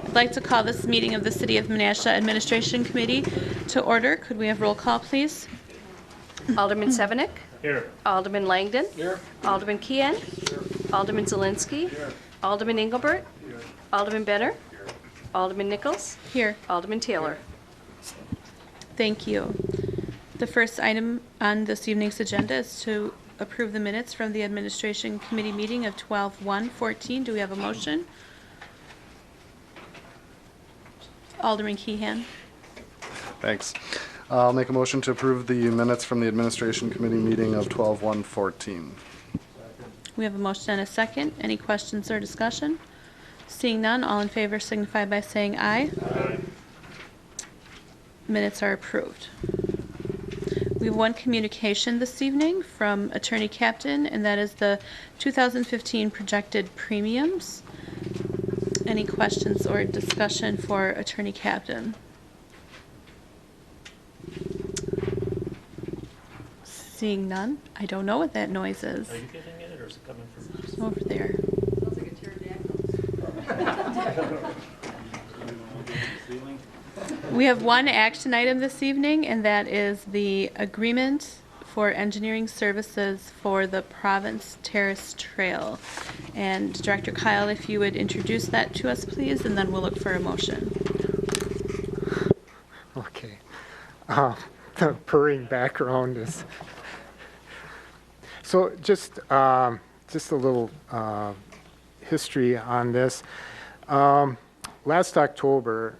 I'd like to call this meeting of the City of Menasha Administration Committee to order. Could we have roll call, please? Alderman Sevenick. Here. Alderman Langdon. Here. Alderman Keehan. Alderman Zielinski. Alderman Engelbert. Alderman Benner. Alderman Nichols. Here. Alderman Taylor. Thank you. The first item on this evening's agenda is to approve the minutes from the Administration Committee meeting of 12/1/14. Do we have a motion? Alderman Keehan. Thanks. I'll make a motion to approve the minutes from the Administration Committee meeting of 12/1/14. We have a motion and a second. Any questions or discussion? Seeing none, all in favor signify by saying aye. Aye. Minutes are approved. We have one communication this evening from Attorney Captain, and that is the 2015 projected premiums. Any questions or discussion for Attorney Captain? Seeing none, I don't know what that noise is. Are you getting it, or is it coming from? Over there. We have one action item this evening, and that is the agreement for engineering services for the Province Terrace Trail. And Director Kyle, if you would introduce that to us, please, and then we'll look for a motion. Okay. The purring background is... So just a little history on this. Last October,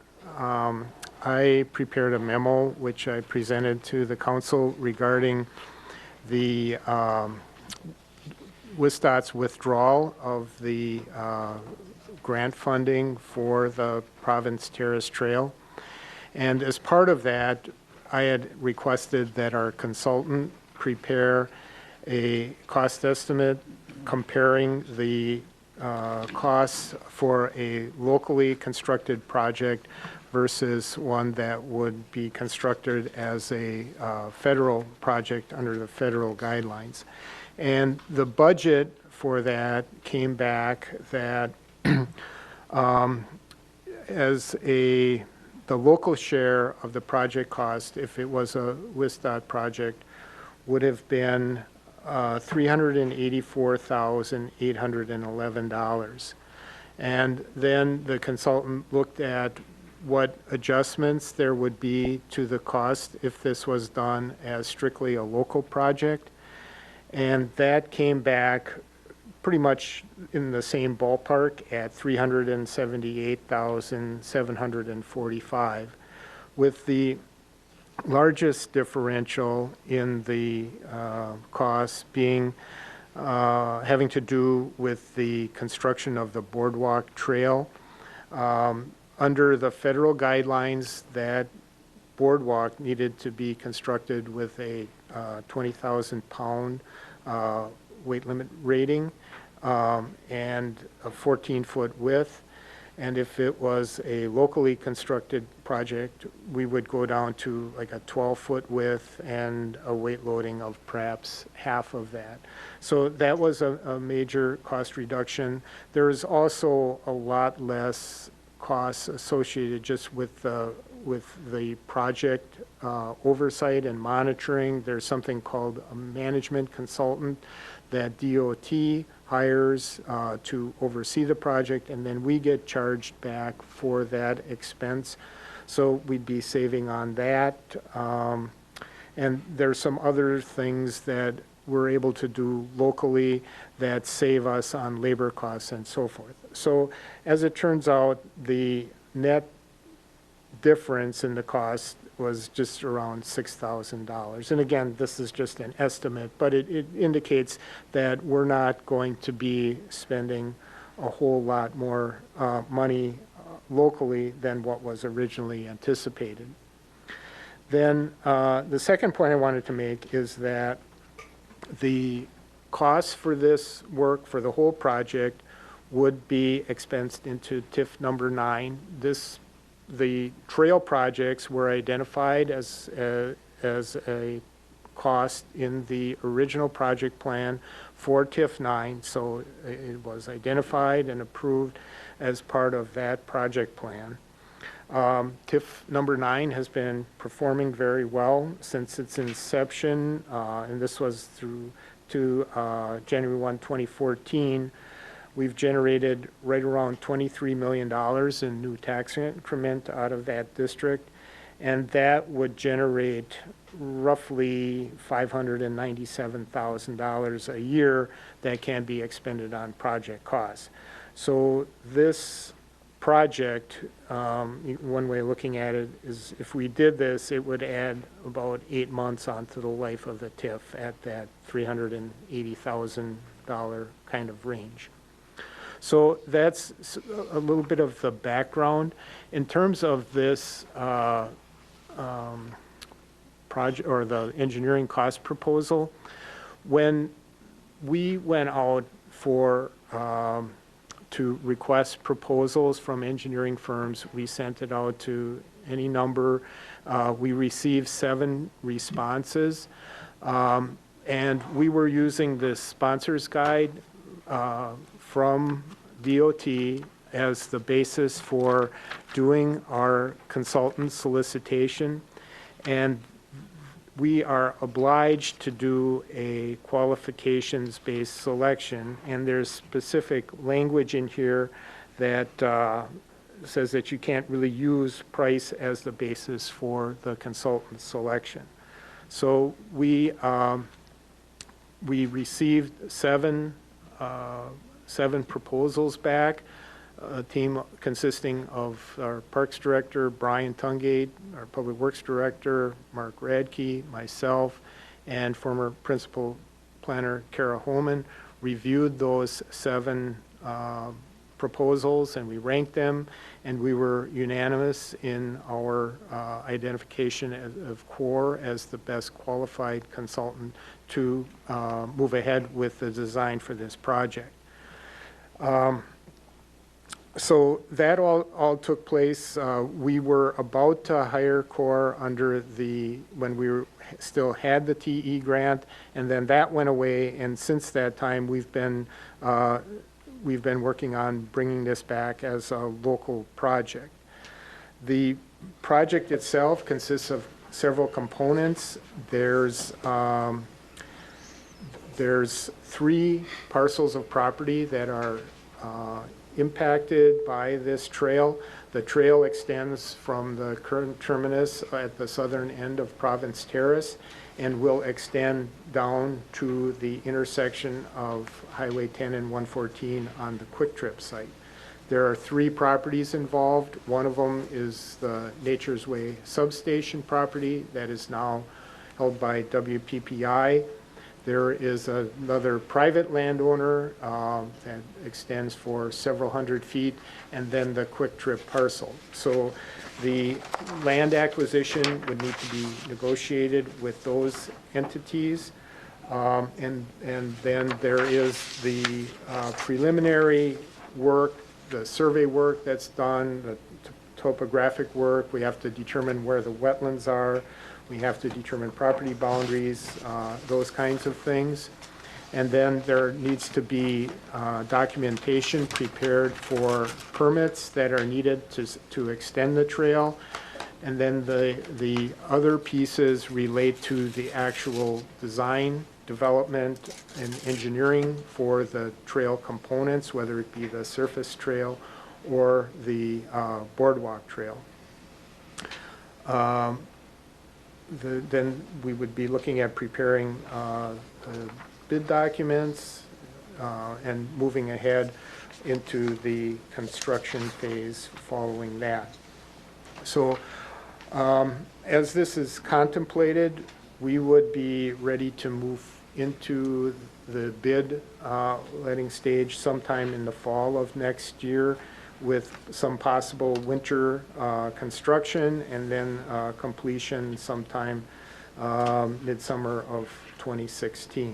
I prepared a memo which I presented to the council regarding the WSDOT's withdrawal of the grant funding for the Province Terrace Trail. And as part of that, I had requested that our consultant prepare a cost estimate comparing the costs for a locally constructed project versus one that would be constructed as a federal project under the federal guidelines. And the budget for that came back that the local share of the project cost, if it was a WSDOT project, would have been $384,811. And then the consultant looked at what adjustments there would be to the cost if this was done as strictly a local project. And that came back pretty much in the same ballpark at $378,745, with the largest differential in the costs being having to do with the construction of the boardwalk trail. Under the federal guidelines, that boardwalk needed to be constructed with a 20,000 pound weight limit rating and a 14-foot width. And if it was a locally constructed project, we would go down to like a 12-foot width and a weight loading of perhaps half of that. So that was a major cost reduction. There's also a lot less costs associated just with the project oversight and monitoring. There's something called a management consultant that DOT hires to oversee the project, and then we get charged back for that expense. So we'd be saving on that. And there's some other things that we're able to do locally that save us on labor costs and so forth. So as it turns out, the net difference in the cost was just around $6,000. And again, this is just an estimate, but it indicates that we're not going to be spending a whole lot more money locally than what was originally anticipated. Then the second point I wanted to make is that the costs for this work for the whole project would be expensed into TIF number 9. The trail projects were identified as a cost in the original project plan for TIF 9, so it was identified and approved as part of that project plan. TIF number 9 has been performing very well since its inception, and this was through to January 1, 2014. We've generated right around $23 million in new tax increment out of that district, and that would generate roughly $597,000 a year that can be expended on project costs. So this project, one way of looking at it is if we did this, it would add about 8 months onto the life of the TIF at that $380,000 kind of range. So that's a little bit of the background. In terms of this project or the engineering cost proposal, when we went out for to request proposals from engineering firms, we sent it out to any number. We received 7 responses, and we were using this sponsors guide from DOT as the basis for doing our consultant solicitation, and we are obliged to do a qualifications-based selection, and there's specific language in here that says that you can't really use price as the basis for the consultant selection. So we received 7 proposals back, a team consisting of our Parks Director, Brian Tungate, our Public Works Director, Mark Radke, myself, and former Principal Planner Kara Holman, reviewed those 7 proposals, and we ranked them, and we were unanimous in our identification of CORE as the best qualified consultant to move ahead with the design for this project. So that all took place. We were about to hire CORE under when we still had the TE grant, and then that went away, and since that time we've been working on bringing this back as a local project. The project itself consists of several components. There's 3 parcels of property that are impacted by this trail. The trail extends from the current terminus at the southern end of Province Terrace and will extend down to the intersection of Highway 10 and 114 on the Quick Trip site. There are 3 properties involved. One of them is the Nature's Way substation property that is now held by WPPI. There is another private landowner that extends for several hundred feet, and then the Quick Trip parcel. So the land acquisition would need to be negotiated with those entities. And then there is the preliminary work, the survey work that's done, the topographic work. We have to determine where the wetlands are. We have to determine property boundaries, those kinds of things. And then there needs to be documentation prepared for permits that are needed to extend the trail. And then the other pieces relate to the actual design, development, and engineering for the trail components, whether it be the surface trail or the boardwalk trail. Then we would be looking at preparing the bid documents and moving ahead into the construction phase following that. So as this is contemplated, we would be ready to move into the bid letting stage sometime in the fall of next year, with some possible winter construction and then completion sometime midsummer of 2016.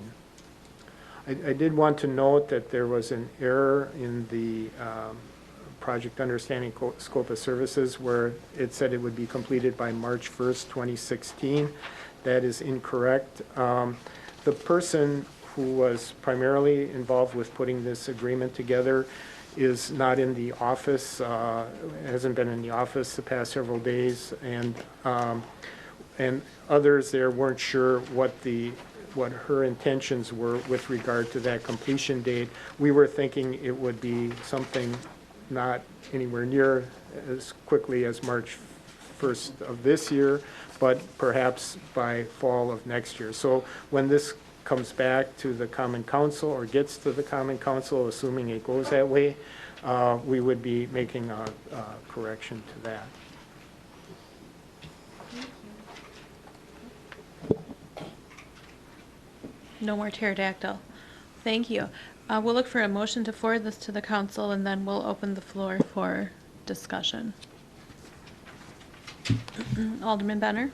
I did want to note that there was an error in the project understanding scope of services where it said it would be completed by March 1st, 2016. That is incorrect. The person who was primarily involved with putting this agreement together is not in the office, hasn't been in the office the past several days, and others there weren't sure what her intentions were with regard to that completion date. We were thinking it would be something not anywhere near as quickly as March 1st of this year, but perhaps by fall of next year. So when this comes back to the Common Council or gets to the Common Council, assuming it goes that way, we would be making a correction to that. No more pterodactyl. Thank you. We'll look for a motion to forward this to the council, and then we'll open the floor for discussion. Alderman Benner?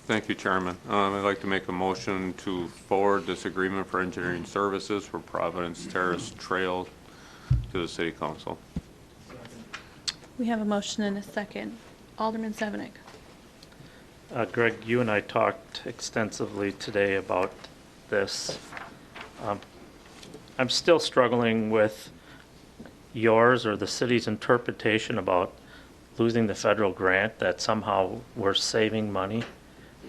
Thank you, Chairman. I'd like to make a motion to forward this agreement for engineering services for Providence Terrace Trail to the City Council. We have a motion and a second. Alderman Sevenick? Greg, you and I talked extensively today about this. I'm still struggling with yours or the city's interpretation about losing the federal grant, that somehow we're saving money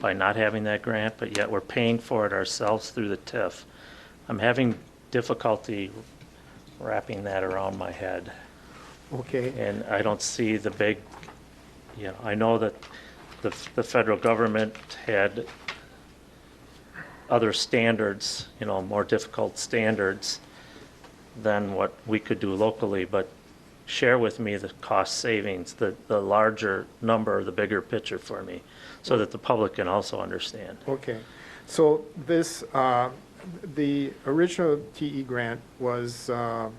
by not having that grant, but yet we're paying for it ourselves through the TIF. I'm having difficulty wrapping that around my head. Okay. And I don't see the big, I know that the federal government had other standards, more difficult standards than what we could do locally, but share with me the cost savings, the larger number, the bigger picture for me, so that the public can also understand. Okay. So this, the original TE grant was an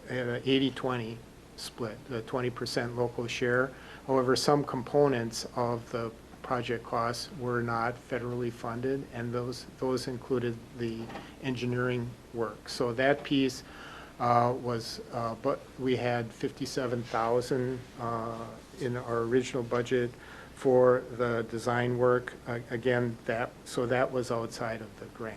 80-20 split, the 20% local share. However, some components of the project costs were not federally funded, and those included the engineering work. So that piece but we had $57,000 in our original budget for the design work. Again, that was outside of the grant,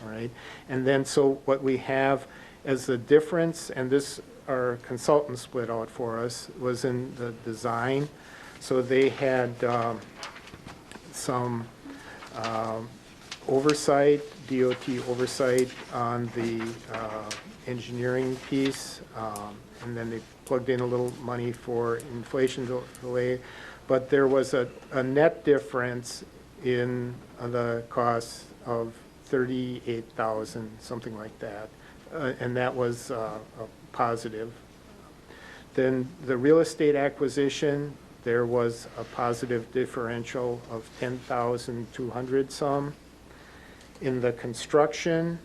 all right? And then, so what we have as the difference, and this our consultant split out for us, was in the design. So they had some oversight, DOT oversight on the engineering piece, and then they plugged in a little money for inflation delay. But there was a net difference in the cost of $38,000, something like that, and that was a positive. Then the real estate acquisition, there was a positive differential of 10,200 some. In the construction,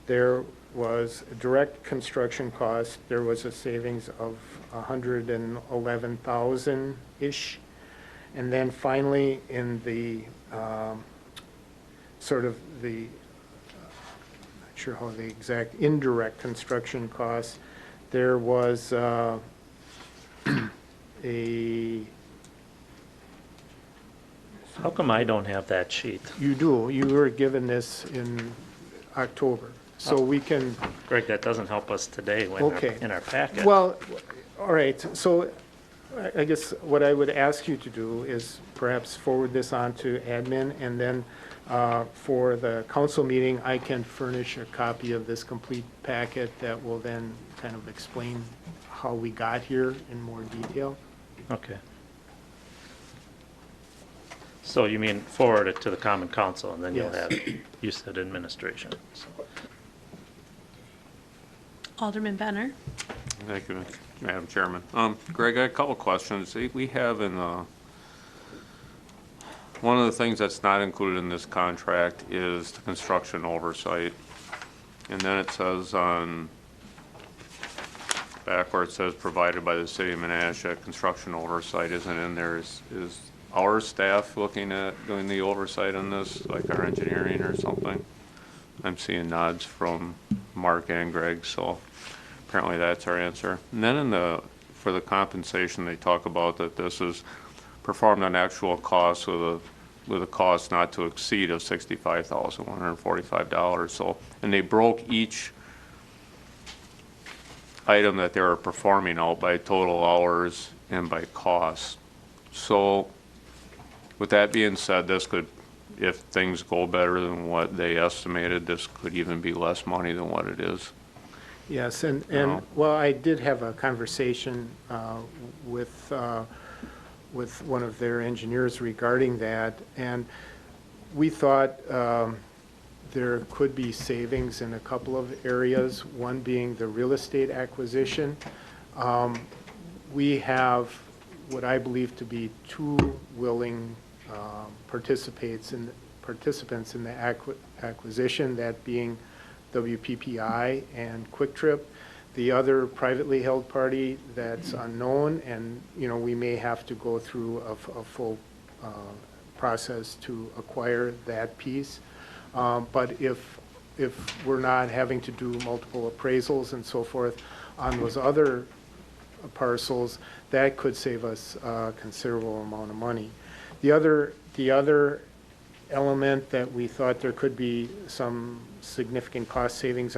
there was a direct construction cost. There was a savings of 111,000-ish. And then finally, in the sort of the, not sure how the exact indirect construction costs, there was a How come I don't have that sheet? You do. You were given this in October. So we can, Greg, that doesn't help us today when Okay. in our packet. well, all right. So I guess what I would ask you to do is perhaps forward this on to admin, and then for the council meeting, I can furnish a copy of this complete packet that will then kind of explain how we got here in more detail. Okay. So you mean forward it to the common council, and then you'll Yes. have, you said administration. So, Alderman Benner? Thank you, Madam Chairman. Greg, I have a couple questions. We have in one of the things that's not included in this contract is the construction oversight. And then it says on, back where it says provided by the city of Menasha, construction oversight isn't in there. Is our staff looking at doing the oversight on this, like our engineering or something? I'm seeing nods from Mark and Greg, so apparently that's our answer. And then for the compensation, they talk about that this is performed on actual costs with a with a cost not to exceed of $65,145. So, and they broke each item that they were performing out by total hours and by cost. So with that being said, this could, if things go better than what they estimated, this could even be less money than what it is. Yes, and, No. well, I did have a conversation with one of their engineers regarding that, and we thought there could be savings in a couple of areas, one being the real estate acquisition. We have what I believe to be two willing participants in the acquisition, that being WPPI and Quick Trip. The other privately held party that's unknown, and, you know, we may have to go through a full process to acquire that piece. But if we're not having to do multiple appraisals and so forth on those other parcels, that could save us a considerable amount of money. The other element that we thought there could be some significant cost savings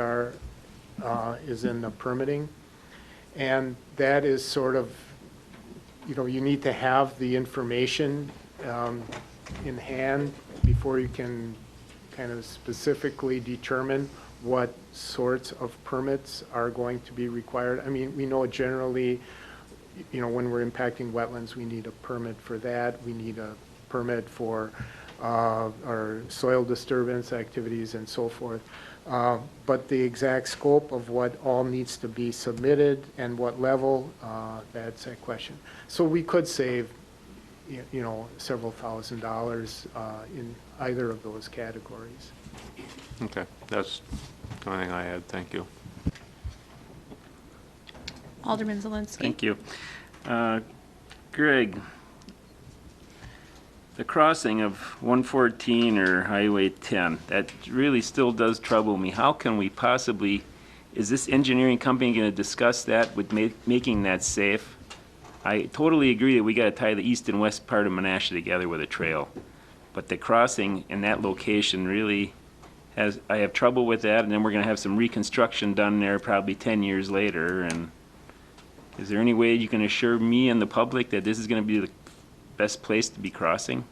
is in the permitting. And that is sort of, you know, you need to have the information in hand before you can kind of specifically determine what sorts of permits are going to be required. I mean, we know generally, you know, when we're impacting wetlands, we need a permit for that. We need a permit for our soil disturbance activities and so forth. But the exact scope of what all needs to be submitted and what level, that's a question. So we could save, you know, several $1,000s in either of those categories. Okay, that's the only thing I had. Thank you. Alderman Zelensky. Thank you. Greg, the crossing of 114 or Highway 10, that really still does trouble me. How can we possibly, is this engineering company going to discuss that with making that safe? I totally agree that we got to tie the east and west part of Menasha together with a trail. But the crossing in that location really has, I have trouble with that, and then we're going to have some reconstruction done there probably 10 years later. And is there any way you can assure me and the public that this is going to be the best place to be crossing?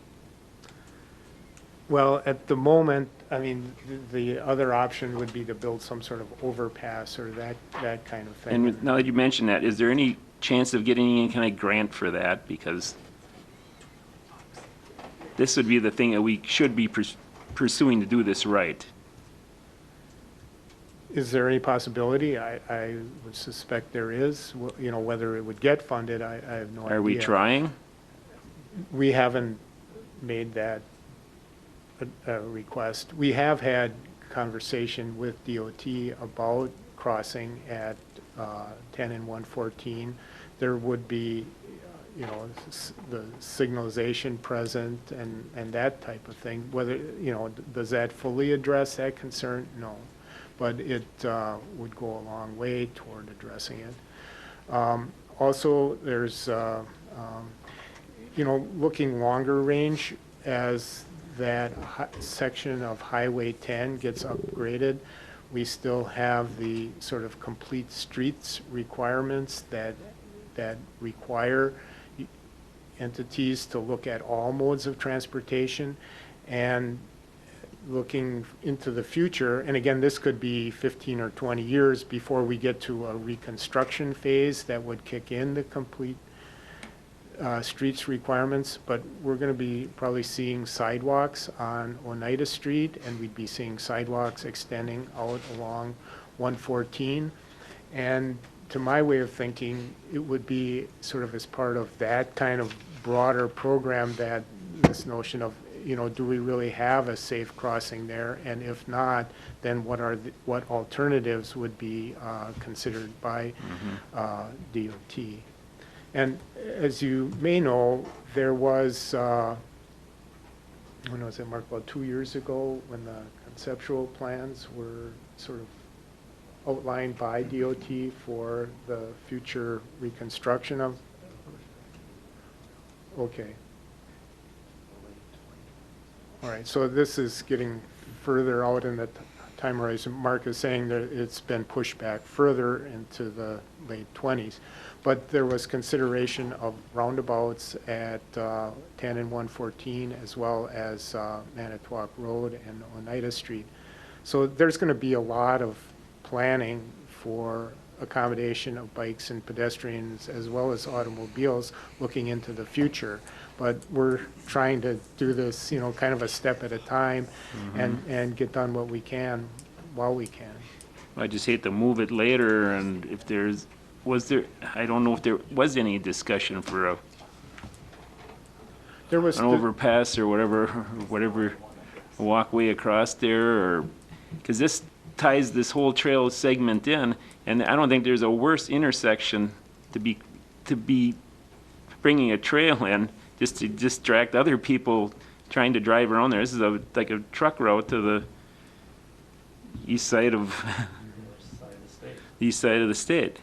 Well, at the moment, I mean, the other option would be to build some sort of overpass or that kind of thing. And now that you mention that, is there any chance of getting any kind of grant for that? Because this would be the thing that we should be pursuing to do this right. Is there any possibility? I would suspect there is. You know, whether it would get funded, I have no idea. Are we trying? We haven't made that a request. We have had conversation with DOT about crossing at 10 and 114. There would be, you know, the signalization present and that type of thing. Whether, you know, does that fully address that concern? No. But it would go a long way toward addressing it. Also, there's, you know, looking longer range as that section of Highway 10 gets upgraded, we still have the sort of complete streets requirements that require entities to look at all modes of transportation. And looking into the future, and again, this could be 15 or 20 years before we get to a reconstruction phase that would kick in the complete streets requirements, but we're going to be probably seeing sidewalks on Oneida Street, and we'd be seeing sidewalks extending out along 114. And to my way of thinking, it would be sort of as part of that kind of broader program, that this notion of, you know, do we really have a safe crossing there? And if not, then what alternatives would be considered by DOT? And as you may know, there was, when was it, Mark, about 2 years ago, when the conceptual plans were sort of outlined by DOT for the future reconstruction of, okay. All right, so this is getting further out in the time horizon. Mark is saying that it's been pushed back further into the late 20s. But there was consideration of roundabouts at 10 and 114, as well as Manitowoc Road and Oneida Street. So there's going to be a lot of planning for accommodation of bikes and pedestrians as well as automobiles looking into the future. But we're trying to do this, you know, kind of a step at a time and get done what we can while we can. I just hate to move it later, and if I don't know if there was any discussion for There was, an overpass or whatever walkway across there, or, because this ties this whole trail segment in, and I don't think there's a worse intersection to be bringing a trail in, just to distract other people trying to drive around there. This is like a truck route to the east side of the state.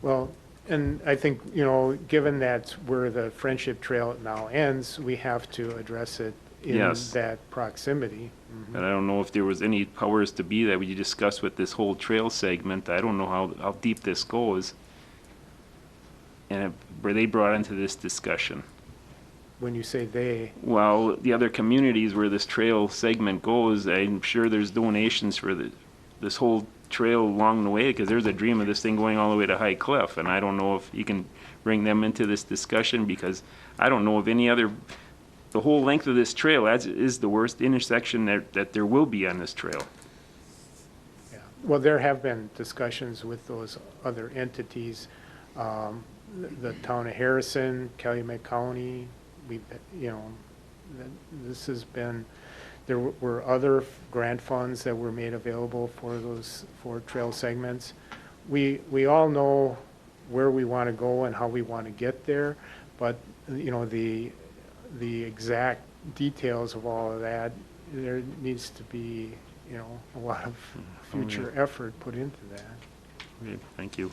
well, and I think, you know, given that's where the Friendship Trail now ends, we have to address it in Yes. that proximity. And I don't know if there was any powers to be that we discussed with this whole trail segment. I don't know how deep this goes. And were they brought into this discussion? When you say they, Well, the other communities where this trail segment goes, I'm sure there's donations for this whole trail along the way, because there's a dream of this thing going all the way to High Cliff, and I don't know if you can bring them into this discussion, because I don't know of any other, the whole length of this trail is the worst intersection that there will be on this trail. yeah. Well, there have been discussions with those other entities, the town of Harrison, Calumet County, we've, you know, this has been, there were other grant funds that were made available for trail segments. We all know where we want to go and how we want to get there, but, you know, the exact details of all of that, there needs to be, you know, a lot of future effort put into that. Okay, thank you.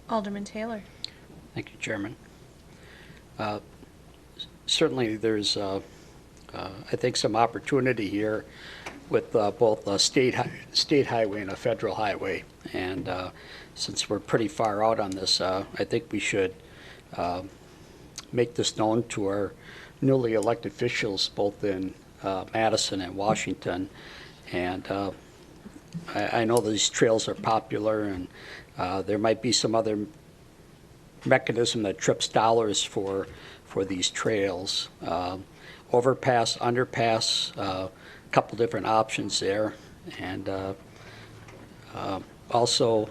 Alderman Taylor. Thank you, Chairman. Certainly, there's, I think, some opportunity here with both a state highway and a federal highway. And since we're pretty far out on this, I think we should make this known to our newly elected officials, both in Madison and Washington. And I know these trails are popular, and there might be some other mechanism that trips dollars for these trails. Overpass, underpass, a couple different options there. And also,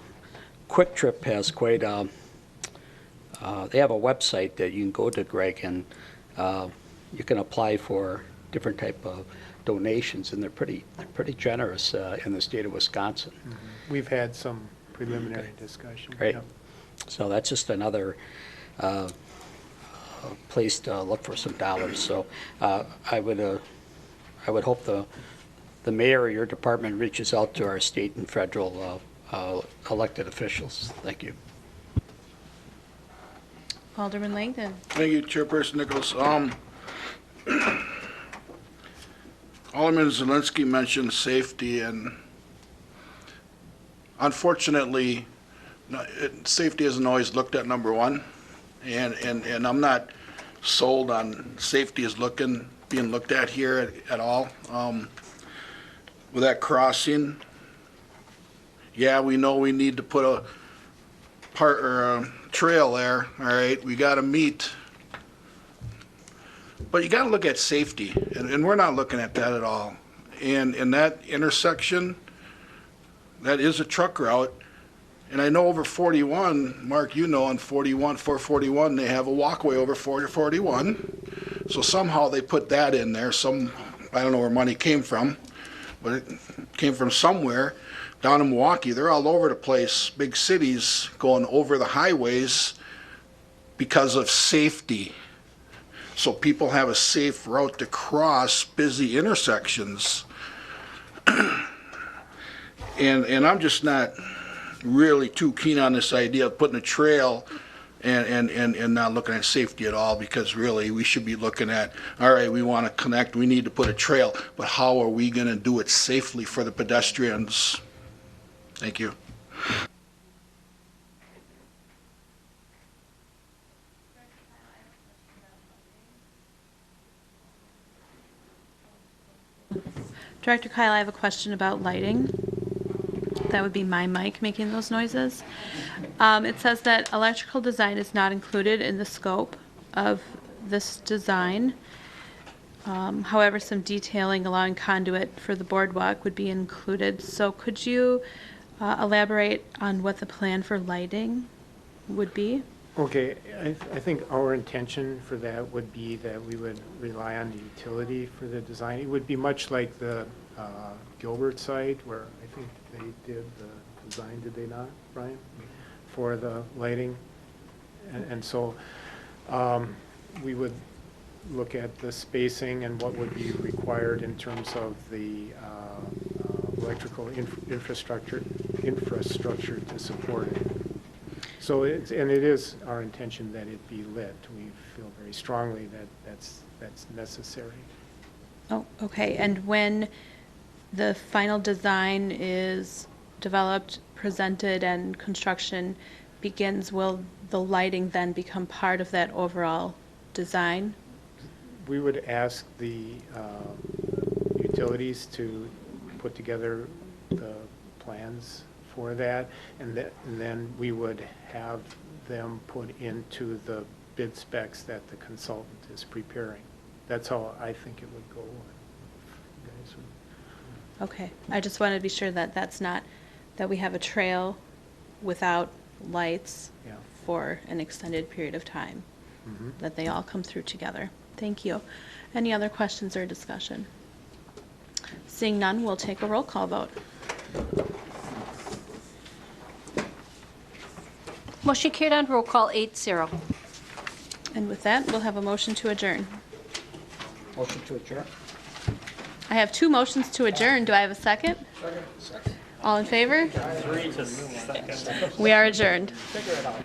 Quick Trip has quite a, they have a website that you can go to, Greg, and you can apply for different type of donations, and they're pretty generous in the state of Wisconsin. We've had some preliminary discussion. Great. Yeah. So that's just another place to look for some dollars. So I would hope the mayor or your department reaches out to our state and federal elected officials. Thank you. Alderman Langdon. Thank you, Chairperson Nichols. Alderman Zelinski mentioned safety, and unfortunately, safety isn't always looked at number one, and I'm not sold on safety is being looked at here at all. With that crossing, yeah, we know we need to put a trail there, all right, we got to meet. But you got to look at safety, and we're not looking at that at all. And in that intersection, that is a truck route. And I know over 41, Mark, you know, on 441, they have a walkway over 441. So somehow they put that in there. I don't know where money came from, but it came from somewhere. Down in Milwaukee, they're all over the place, big cities going over the highways because of safety. So people have a safe route to cross busy intersections. And I'm just not really too keen on this idea of putting a trail and not looking at safety at all, because really, we should be looking at, all right, we want to connect, we need to put a trail, but how are we going to do it safely for the pedestrians? Thank you. Director Kyle, I have a question about lighting. That would be my mic making those noises. It says that electrical design is not included in the scope of this design. However, some detailing allowing conduit for the boardwalk would be included. So could you elaborate on what the plan for lighting would be? Okay, I think our intention for that would be that we would rely on the utility for the design. It would be much like the Gilbert site, where I think they did the design, did they not, Brian? For the lighting. And so we would look at the spacing and what would be required in terms of the electrical infrastructure to support it. So it is our intention that it be lit. We feel very strongly that that's necessary. Oh, okay. And when the final design is developed, presented, and construction begins, will the lighting then become part of that overall design? We would ask the utilities to put together the plans for that, and then we would have them put into the bid specs that the consultant is preparing. That's how I think it would go. You guys would- Okay. I just wanted to be sure that that's not, that we have a trail without lights Yeah. for an extended period of time, Mhm. that they all come through together. Thank you. Any other questions or discussion? Seeing none, we'll take a roll call vote. Motion carried on roll call 8-0. And with that, we'll have a motion to adjourn. Motion to adjourn? I have two motions to adjourn. Do I have a second? Second. All in favor? We are adjourned. Figure it out.